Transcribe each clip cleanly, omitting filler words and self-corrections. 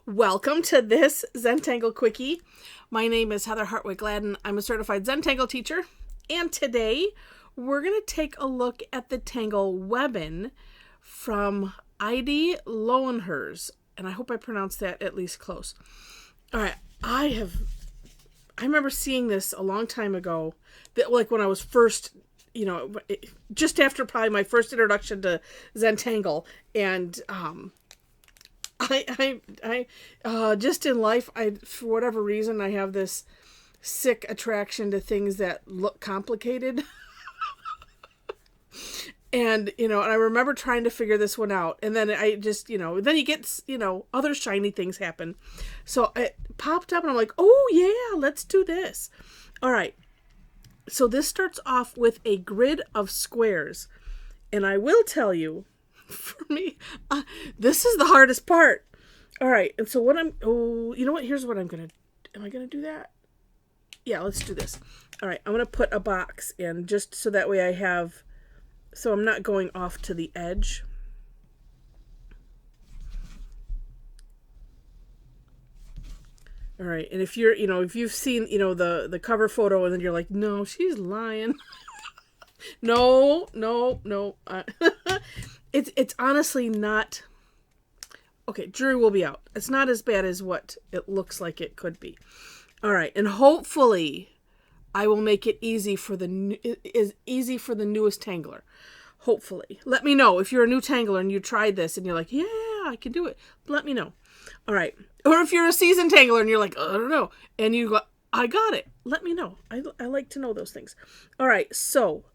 Welcome to this Zentangle Quickie. My name is Heather Hartwick Gladden. I'm a certified Zentangle teacher. And today we're going to take a look at the tangle Webbon from Idi Lowenherz. And I hope I pronounced that at least close. All right. I remember seeing this a long time ago, that like when I was first, just after probably my first introduction to Zentangle. And I just in life, for whatever reason, I have this sick attraction to things that look complicated. And, and I remember trying to figure this one out. And then I just, then you get, other shiny things happen. So it popped up and I'm like, oh yeah, let's do this. All right. So this starts off with a grid of squares. And I will tell you, for me, this is the hardest part. All right. And so here's what I'm going to, am I going to do that? Yeah, let's do this. All right. I'm going to put a box in just so that way so I'm not going off to the edge. All right. And if if you've seen, the cover photo and then you're like, no, she's lying. No. It's honestly not. Okay, jury will be out. It's not as bad as what it looks like it could be. All right. And hopefully I will make it easy for the newest tangler. Hopefully. Let me know if you're a new tangler and you tried this and you're like, yeah, I can do it. Let me know. All right. Or if you're a seasoned tangler and you're like, I don't know. And you go, I got it. Let me know. I like to know those things. All right. So,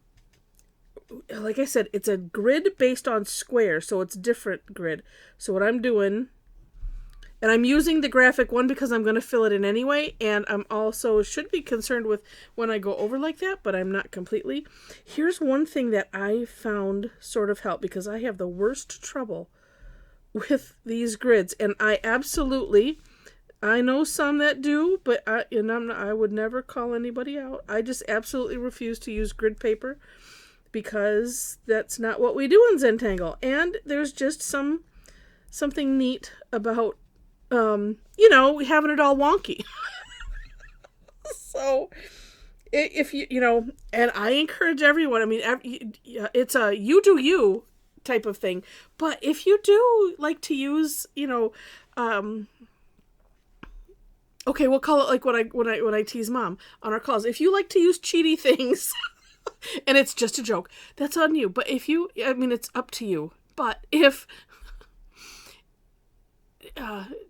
like I said, it's a grid based on squares. So it's different grid. So what I'm doing, and I'm using the graphic one because I'm going to fill it in anyway. And I'm also should be concerned with when I go over like that, but I'm not completely. Here's one thing that I found sort of help because I have the worst trouble with these grids. And I know some that do, but I would never call anybody out. I just absolutely refuse to use grid paper because that's not what we do in Zentangle. And there's just something neat about having it all wonky. So if and I encourage everyone, I mean, it's a you do you type of thing, but if you do like to use, okay, we'll call it like when I tease mom on our calls. If you like to use cheaty things and it's just a joke, that's on you. But it's up to you. But if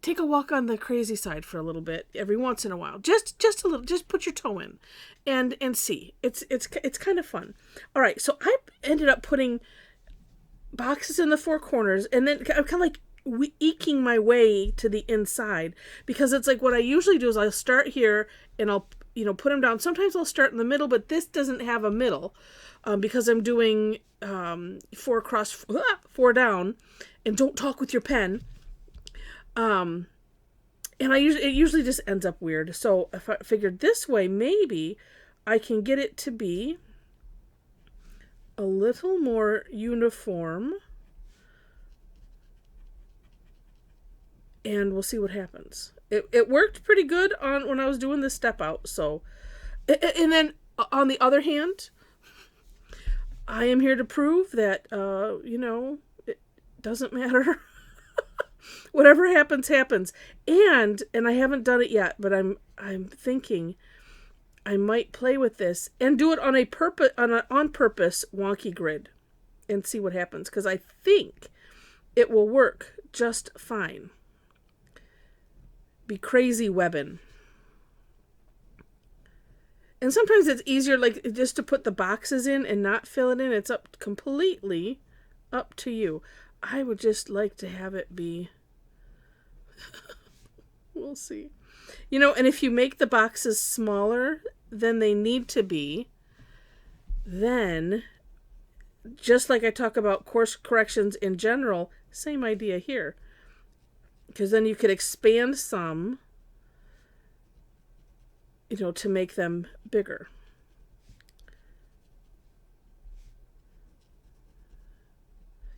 take a walk on the crazy side for a little bit every once in a while, just a little, just put your toe in and see. It's kind of fun. All right, so I ended up putting boxes in the four corners, and then I'm kind of like eking my way to the inside, because it's like what I usually do is I'll start here and I'll put them down. Sometimes I'll start in the middle, but this doesn't have a middle because I'm doing 4 across, 4 down, and don't talk with your pen. And it usually just ends up weird. So if I figured this way, maybe I can get it to be a little more uniform. And we'll see what happens. It worked pretty good when I was doing the step out. So, and then on the other hand, I am here to prove that, it doesn't matter. Whatever happens, happens. And I haven't done it yet, but I'm thinking I might play with this and do it on on purpose wonky grid and see what happens, because I think it will work just fine. Be crazy Webbon. And sometimes it's easier like just to put the boxes in and not fill it in. It's completely up to you. I would just like to have it be we'll see. And if you make the boxes smaller than they need to be, then just like I talk about course corrections in general, same idea here. Because then you could expand some, to make them bigger.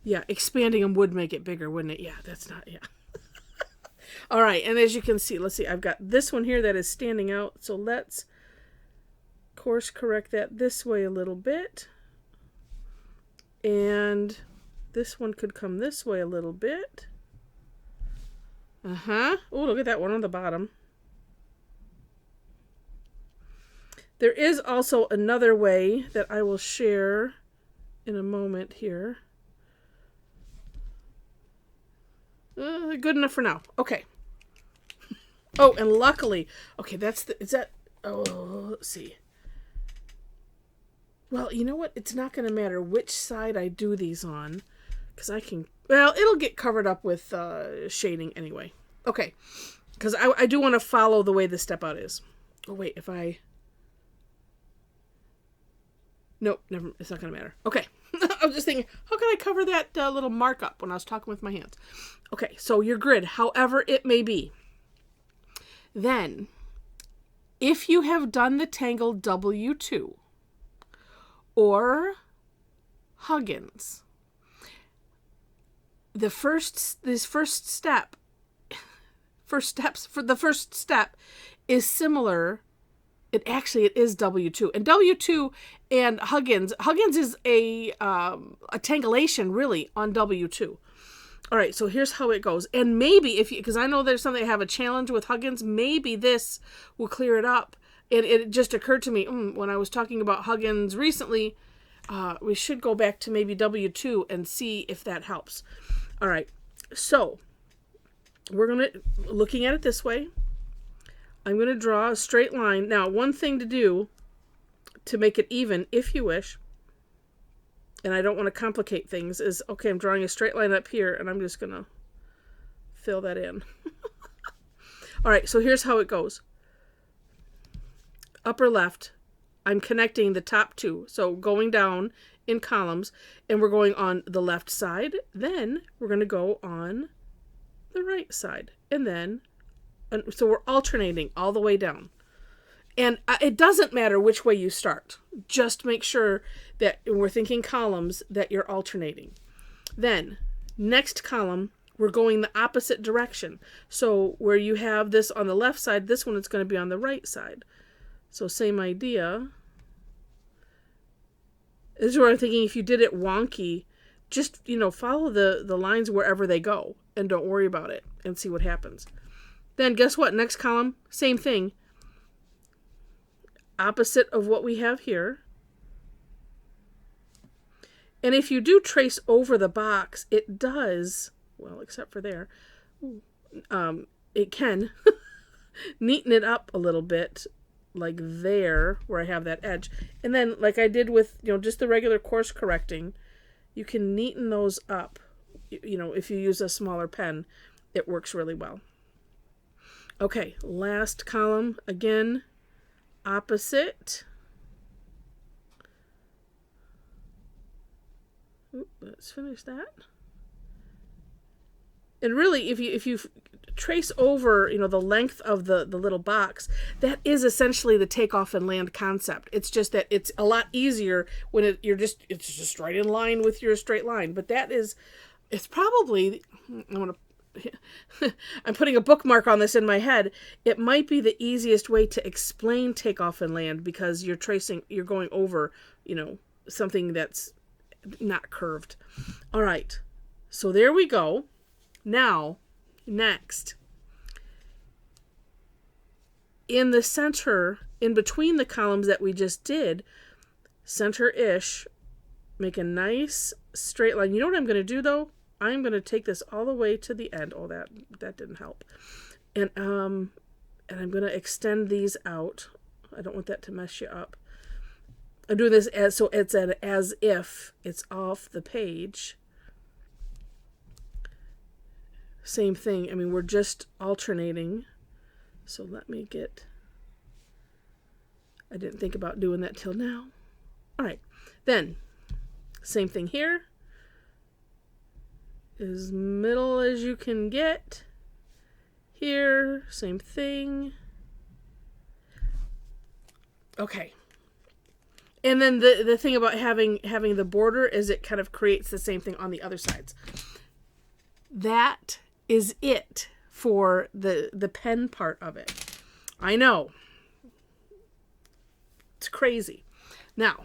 Yeah, expanding them would make it bigger, wouldn't it? Yeah, that's not, yeah. All right, and as you can see, let's see, I've got this one here that is standing out. So let's course correct that this way a little bit. And this one could come this way a little bit. Oh, look at that one on the bottom. There is also another way that I will share in a moment here. Good enough for now. Okay. Oh, and luckily, okay, let's see. Well, you know what? It's not going to matter which side I do these on, because it'll get covered up with shading anyway. Okay, because I do want to follow the way the step out is. Oh, wait, nope, never. It's not going to matter. Okay. I was just thinking, how can I cover that little markup when I was talking with my hands? Okay, so your grid, however it may be. Then, if you have done the Tangle W2 or Huggins, the first step is similar. It is W2. And W2 and Huggins is a tangulation really on W2. All right, so here's how it goes. And maybe because I know there's something I have a challenge with Huggins, maybe this will clear it up. And it just occurred to me when I was talking about Huggins recently, we should go back to maybe W2 and see if that helps. All right, so we're looking at it this way. I'm going to draw a straight line. Now, one thing to do to make it even, if you wish, and I don't want to complicate things, is, okay, I'm drawing a straight line up here, and I'm just going to fill that in. All right, so here's how it goes. Upper left, I'm connecting the top two. So going down in columns, and we're going on the left side. Then we're going to go on the right side. And then so we're alternating all the way down. And it doesn't matter which way you start. Just make sure that when we're thinking columns, that you're alternating. Then, next column, we're going the opposite direction. So where you have this on the left side, this one is going to be on the right side. So same idea. This is where I'm thinking if you did it wonky, just, follow the lines wherever they go. And don't worry about it. And see what happens. Then guess what? Next column, same thing. Opposite of what we have here. And if you do trace over the box, it does, well, except for there, it can neaten it up a little bit, like there, where I have that edge. And then, like I did with, just the regular course correcting, you can neaten those up. If you use a smaller pen, it works really well. Okay, last column, again, opposite. Let's finish that. And really, if you trace over, the length of the little box, that is essentially the takeoff and land concept. It's just that it's a lot easier when it's just right in line with your straight line. But it's probably, I'm putting a bookmark on this in my head. It might be the easiest way to explain takeoff and land because you're going over, something that's not curved. All right. So there we go. Now, next. In the center, in between the columns that we just did, center-ish, make a nice straight line. You know what I'm going to do, though? I'm going to take this all the way to the end. Oh, that didn't help. And I'm going to extend these out. I don't want that to mess you up. I'm doing this so it's as if it's off the page. Same thing. I mean, we're just alternating. So let me I didn't think about doing that till now. All right. Then, same thing here. As middle as you can get. Here, same thing. Okay. And then the thing about having the border is it kind of creates the same thing on the other sides. That is it for the pen part of it. I know. It's crazy. Now,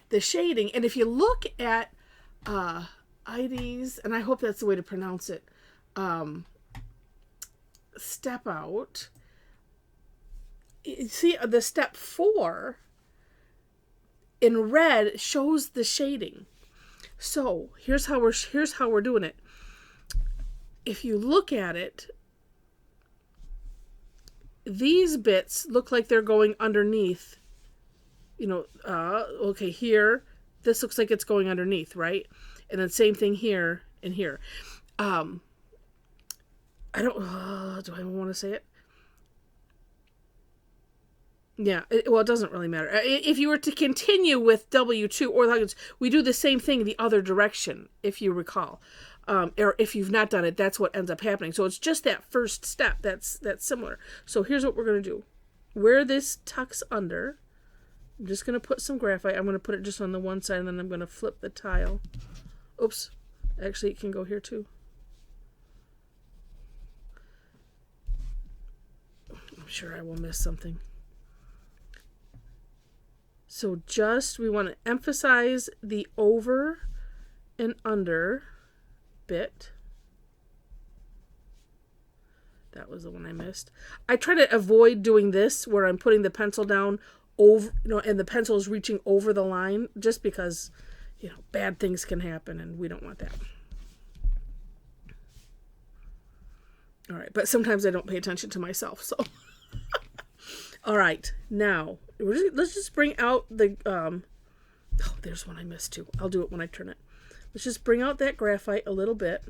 the shading, and if you look at Idi's, and I hope that's the way to pronounce it, step out, you see the step 4 in red shows the shading. So here's how we're doing it. If you look at it, these bits look like they're going underneath. Okay, here, this looks like it's going underneath, right? And then same thing here and here. Do I want to say it? Yeah, it doesn't really matter. If you were to continue with W2 or we do the same thing the other direction, if you recall. Or if you've not done it, that's what ends up happening. So it's just that first step that's similar. So here's what we're going to do. Where this tucks under, I'm just going to put some graphite. I'm going to put it just on the one side, and then I'm going to flip the tile. Oops. Actually, it can go here too. I'm sure I will miss something. So we want to emphasize the over and under bit. That was the one I missed. I try to avoid doing this where I'm putting the pencil down over, and the pencil is reaching over the line, just because, bad things can happen and we don't want that. All right, but sometimes I don't pay attention to myself, so. All right, now let's just bring out the, there's one I missed too. I'll do it when I turn it. Let's just bring out that graphite a little bit.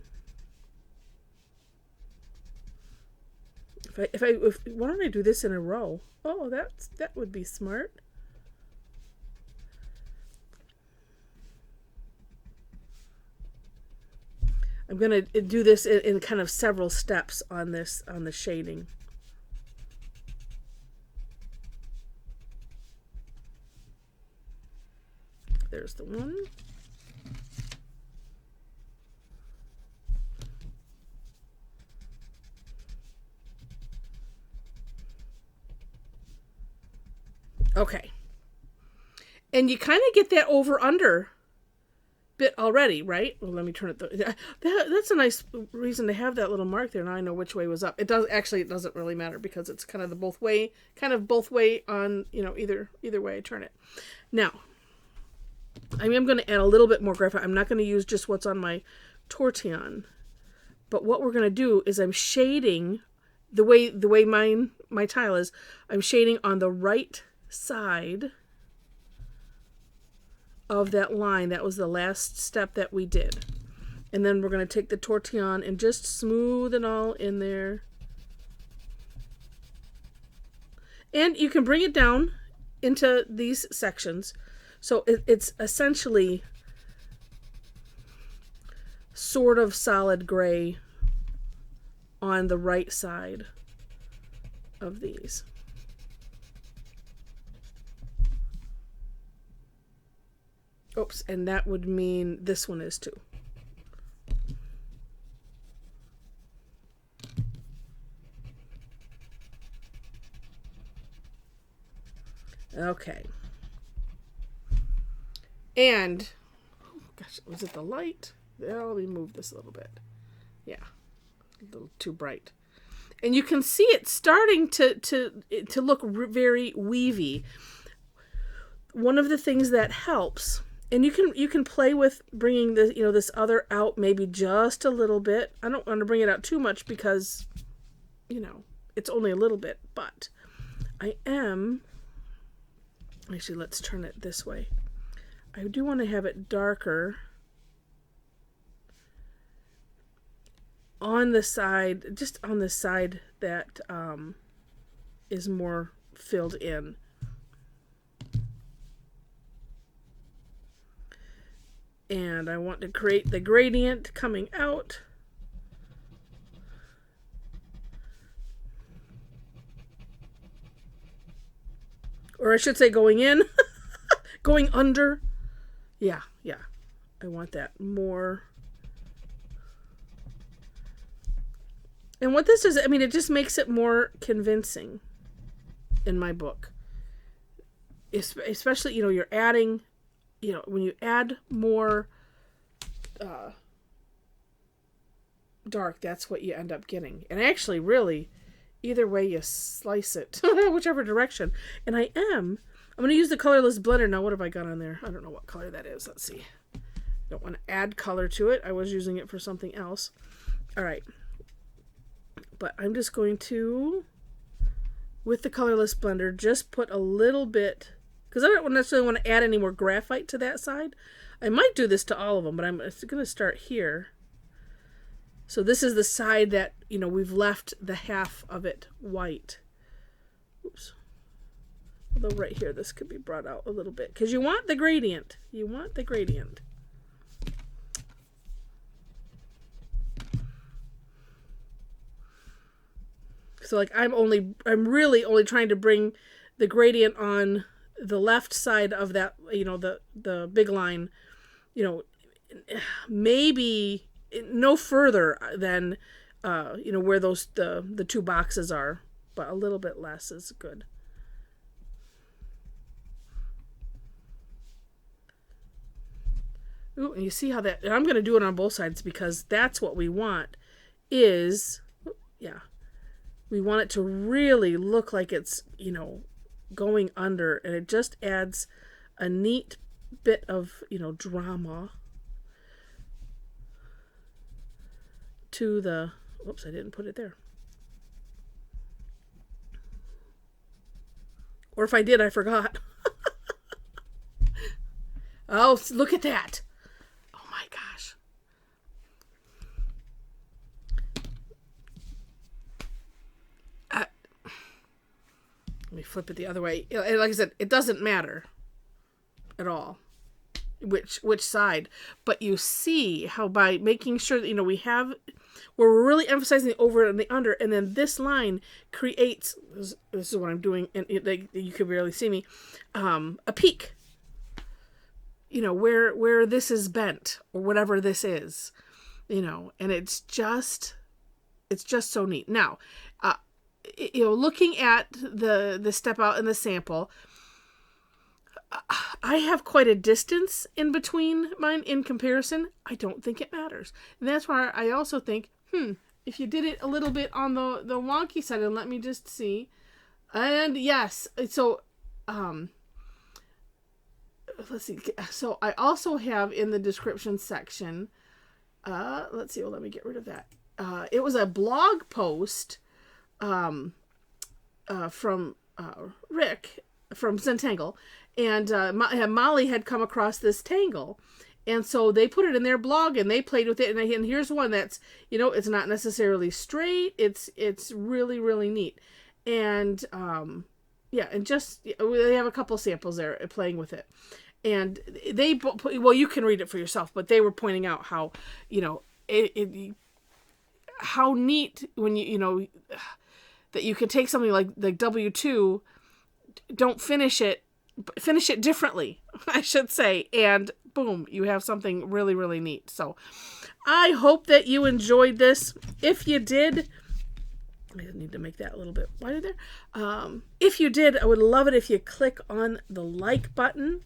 Why don't I do this in a row? Oh, that would be smart. I'm gonna do this in kind of several steps on the shading. There's the one. Okay. And you kind of get that over-under bit already, right? Well, let me turn it. That's a nice reason to have that little mark there. Now I know which way was up. It doesn't really matter because it's kind of the both way on, either way I turn it. Now, I am going to add a little bit more graphite. I'm not going to use just what's on my Tortillion. But what we're going to do is I'm shading the way my tile is. I'm shading on the right side of that line. That was the last step that we did. And then we're going to take the Tortillion and just smooth it all in there. And you can bring it down into these sections. So it's essentially sort of solid gray on the right side of these. Oops, and that would mean this one is too. Okay. And, oh gosh, was it the light? Let me move this a little bit. Yeah, a little too bright. And you can see it starting to look very weavy. One of the things that helps, and you can play with bringing this this other out maybe just a little bit. I don't want to bring it out too much because it's only a little bit, but I am actually, let's turn it this way. I do want to have it darker on the side, just on the side that is more filled in. And I want to create the gradient coming out. Or I should say going in, going under. Yeah. I want that more. And what this is, I mean, it just makes it more convincing in my book. Especially, you're adding, when you add more dark, that's what you end up getting. And actually, really, either way you slice it, whichever direction. And I'm going to use the colorless blender. Now, what have I got on there? I don't know what color that is. Let's see. Don't want to add color to it. I was using it for something else. All right. But I'm just going to, with the colorless blender, just put a little bit, because I don't necessarily want to add any more graphite to that side. I might do this to all of them, but I'm going to start here. So this is the side that, we've left the half of it white. Oops. Although right here, this could be brought out a little bit, because you want the gradient. You want the gradient. So like I'm really only trying to bring the gradient on the left side of that, the big line, maybe no further than, where the two boxes are, but a little bit less is good. Ooh, and you see how that, and I'm going to do it on both sides because that's what we want is, we want it to really look like it's, going under, and it just adds a neat bit of, drama to the, whoops, I didn't put it there. Or if I did, I forgot. Oh, look at that. Oh my gosh. Let me flip it the other way. Like I said, it doesn't matter at all which side, but you see how by making sure that we're really emphasizing the over and the under, and then this line creates, this is what I'm doing, and you can barely see me, a peak, where this is bent or whatever this is, and it's just so neat. Now, looking at the step out in the sample, I have quite a distance in between mine in comparison. I don't think it matters. And that's why I also think, if you did it a little bit on the wonky side, and let me just see. And yes, so, let's see. So I also have in the description section, let's see, well, let me get rid of that. It was a blog post from Rick from Zentangle, and Molly had come across this tangle, and so they put it in their blog and they played with it, and here's one that's, it's not necessarily straight, it's really, really neat, and and just they have a couple samples there playing with it, and they you can read it for yourself, but they were pointing out how how neat when that you could take something like W2, don't finish it differently, I should say, and boom, you have something really, really neat. So I hope that you enjoyed this. If you did, I need to make that a little bit wider there. If you did, I would love it if you click on the like button.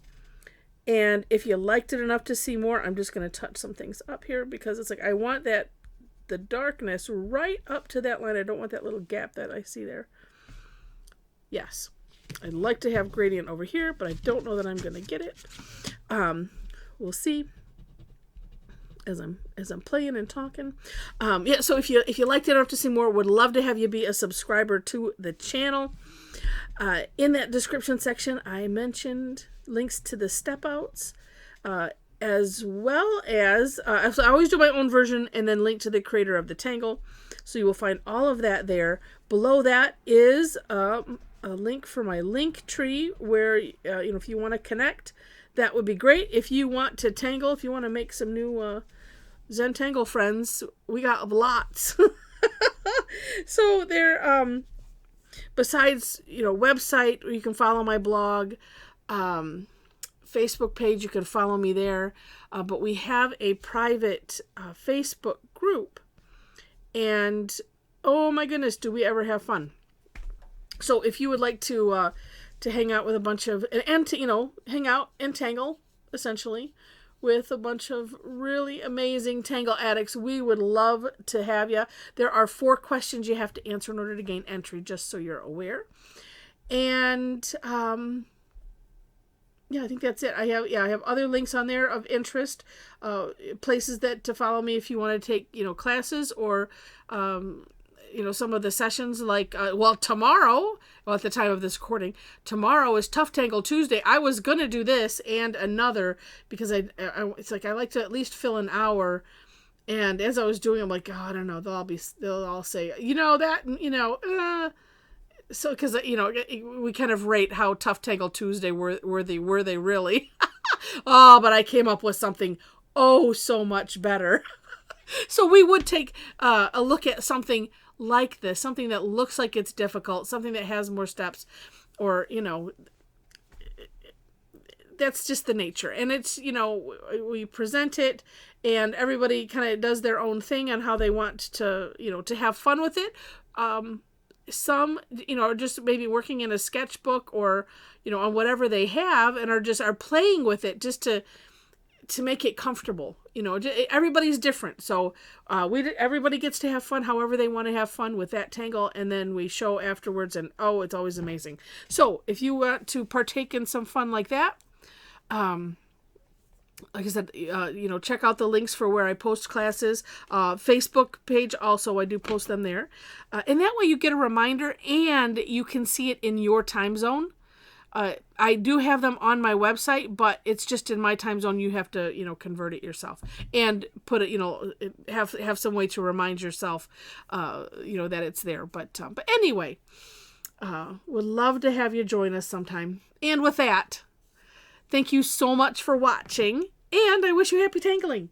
And if you liked it enough to see more, I'm just going to touch some things up here because it's like I want the darkness right up to that line. I don't want that little gap that I see there. Yes. I'd like to have gradient over here, but I don't know that I'm going to get it. We'll see as I'm playing and talking. So if you liked it enough to see more, would love to have you be a subscriber to the channel. In that description section, I mentioned links to the step outs, as well as, so I always do my own version and then link to the creator of the tangle. So you will find all of that there. Below that is a link for my link tree where, if you want to connect, that would be great. If you want to tangle, if you want to make some new Zentangle friends, we got lots. So there, besides, website, where you can follow my blog, Facebook page, you can follow me there, but we have a private Facebook group, and oh my goodness, do we ever have fun. So if you would like to hang out with a bunch of, and to, hang out and tangle, essentially, with a bunch of really amazing tangle addicts, we would love to have you. There are 4 questions you have to answer in order to gain entry, just so you're aware. And yeah, I think that's it. I have other links on there of interest, places that to follow me if you want to take classes, or some of the sessions, like tomorrow, at the time of this recording, tomorrow is Tough Tangle Tuesday. I was gonna do this and another, because it's like I like to at least fill an hour. And as I was doing, I'm like, oh, I don't know. They'll all say, so, because we kind of rate how Tough Tangle Tuesday were they really? Oh, but I came up with something so much better. So we would take a look at something like this, something that looks like it's difficult, something that has more steps, or that's just the nature. And it's we present it, and everybody kind of does their own thing on how they want to to have fun with it. Some are just maybe working in a sketchbook, or on whatever they have, and are playing with it just to make it comfortable. Everybody's different, so everybody gets to have fun however they want to have fun with that tangle, and then we show afterwards, and it's always amazing. So if you want to partake in some fun like that, like I said, check out the links for where I post classes. Facebook page also, I do post them there. And that way you get a reminder, and you can see it in your time zone. I do have them on my website, but it's just in my time zone. You have to, convert it yourself and put it, have some way to remind yourself, that it's there. But anyway, would love to have you join us sometime. And with that, thank you so much for watching, and I wish you happy tangling.